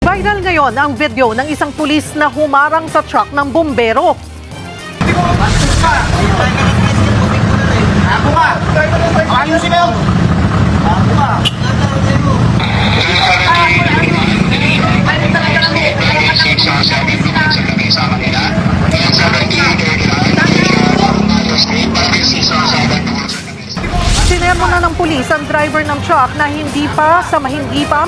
Viral ngayon ang video ng isang pulis na humarang sa truck ng bumbero. Ayusin mo! Sinermo na ng pulis ang driver ng truck na hindi pa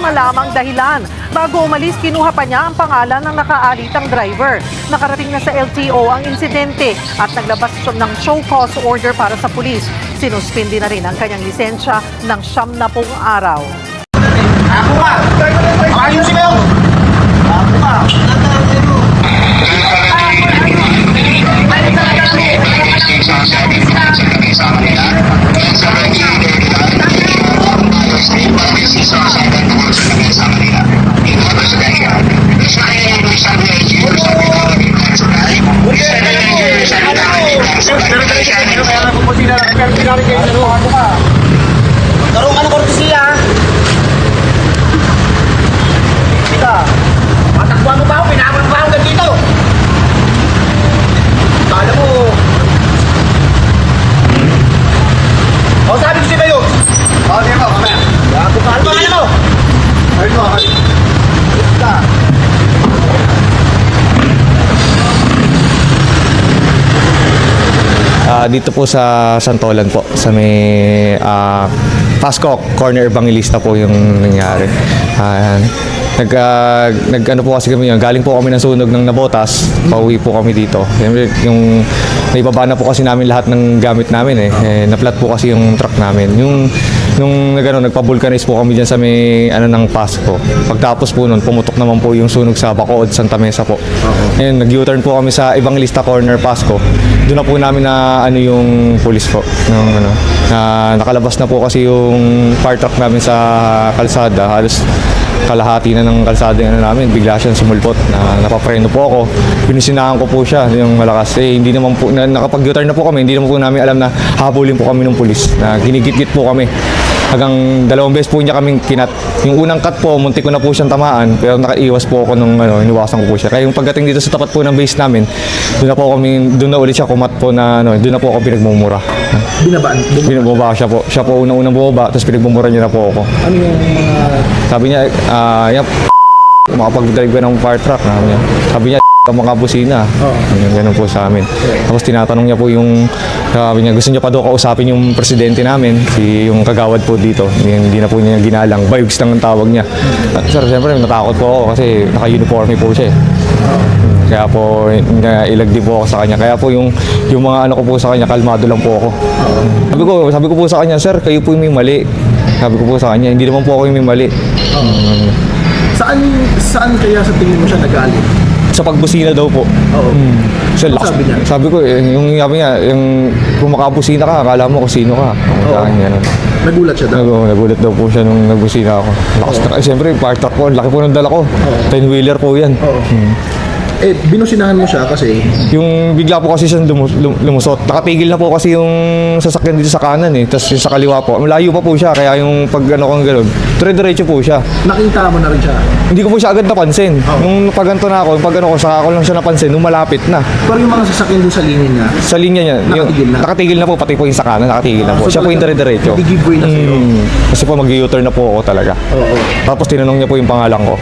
malamang dahilan. Bago umalis, kinuha pa niya ang pangalan ng nakaalitang driver. Nakarating na sa LTO ang insidente at naglabas ng show cause order para sa pulis. Sinuspindi na rin ang kanyang lisensya ng 70 araw. Ayusin mo! Darong ka ng kortesiya. Ika, matakbuhan mo ba ako? Pinabang mo ba ako dito? Kala mo. O, sabi ko sa'yo yun. O, di mo, kami. Ano ba, ano mo? Ayun mo, ayun. Ika. Dito po sa Santolan po, sa may Pasco, corner Evangelista po yung nangyari. Ano po kasi kami yun, galing po kami ng sunog ng Nabotas, pauwi po kami dito. Yung naibaba na po kasi namin lahat ng gamit namin na-flat po kasi yung truck namin. Nung nagpa-vulcanize po kami dyan sa may ng Pasco. Pagtapos po nun, pumutok naman po yung sunog sa Bacood, Santa Mesa po. Ngayon, nag-U-turn po kami sa Evangelista Corner, Pasco. Doon na po namin na yung police po. Nakalabas na po kasi yung fire truck namin sa kalsada. Halos kalahati na ng kalsada namin. Bigla siyang sumulpot. Napapreno po ako. Pinisinahan ko po siya yung malakas. Hindi naman po, nakapag-U-turn na po kami, hindi naman po namin alam na habulin po kami ng police. Ginigit-git po kami. Hanggang 2 beses po niya kaming kinat. Yung unang cut po, muntik ko na po siyang tamaan, pero nakaiwas po ako nung iniwasan ko po siya. Kaya yung pagdating dito sa tapat po ng base namin, doon na ulit siya kumat po na doon na po ako pinagmumura. Binabaan? Binababa siya po. Siya po unang bumaba, tapos pinagmumura niya na po ako. Ano yung mga... Sabi niya, makapag-drive ka ng fire truck. Sabi niya, mga busina. Yung ganun po sa amin. Tapos tinatanong niya po sabi niya, gusto niya pa daw kausapin yung presidente namin, yung kagawad po dito. Hindi na po niya ginalang. Bayugs lang ang tawag niya. Sir, siyempre natakot po ako kasi naka-uniforme po siya. Kaya po, ilag din po ako sa kanya. Kaya po yung mga ko po sa kanya, kalmado lang po ako. Sabi ko po sa kanya, sir, kayo po yung may mali. Sabi ko po sa kanya, hindi naman po ako yung may mali. Saan kaya sa tingin mo siya nagalit? Sa pagbusina daw po. Oo. Sabi niya? Sabi ko, kung makabusina ka, akala mo kung sino ka. Nagulat siya daw? Nagulat daw po siya nung nagbusina ako. Siyempre, fire truck po, laki po ng dala ko. 10-wheeler po yan. Binusinahan mo siya kasi? Yung bigla po kasi siyang lumusot. Nakatigil na po kasi yung sasakyan dito sa kanan Tapos yung sa kaliwa po. Malayo pa po siya. Kaya yung kung gano'n, dire-diretso po siya. Nakita mo na rin siya? Hindi ko po siya agad napansin. Nung pagganto na ako, saka ko lang siya napansin, nung malapit na. Pero yung mga sasakyan doon sa linya niya? Sa linya niya. Nakatigil na po. Pati po yung sa kanan, nakatigil na po. Siya po yung dire-diretso. Nag-give way na sa'yo? Kasi po mag-U-turn na po ako talaga. Tapos tinanong niya po yung pangalan ko.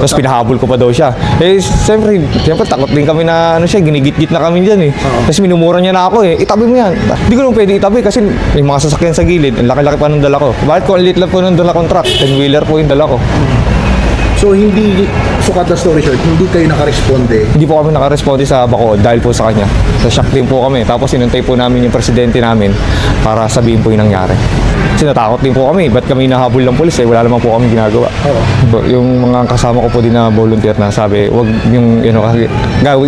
Tapos pinahabol ko pa daw siya. Siyempre takot din kami na ginigit-git na kami dyan Kasi minumura niya na ako itabi mo yan. Hindi ko naman pwede itabi kasi may mga sasakyan sa gilid. Ang laki-laki pa ng dala ko. Bakit ko ang liit lang po ng dala kong truck? 10-wheeler po yung dala ko. So sukat na story short, hindi kayo nakaresponde? Hindi po kami nakaresponde sa Bacood dahil po sa kanya. Sa shock din po kami. Tapos sinantay po namin yung presidente namin para sabihin po yung nangyari. Kasi natakot din po kami. Ba't kami nahabol ng polis wala naman po kami ginagawa. Yung mga kasama ko po din na volunteer na sabi, wag yung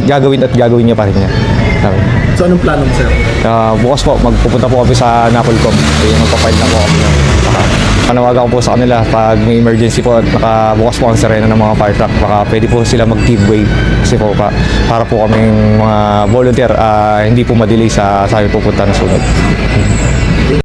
gagawin at gagawin niya pa rin niya. Sabi. So anong plano mo, sir? Bukas po, magpupunta po kami sa Napolcom. Magpapile na po kami. Panawagan ko po sa kanila pag may emergency po at nakabukas po ang sirena ng mga fire truck, baka pwede po sila mag-give way kasi po para po kaming mga volunteer hindi po ma-delay sa pupunta na sunod.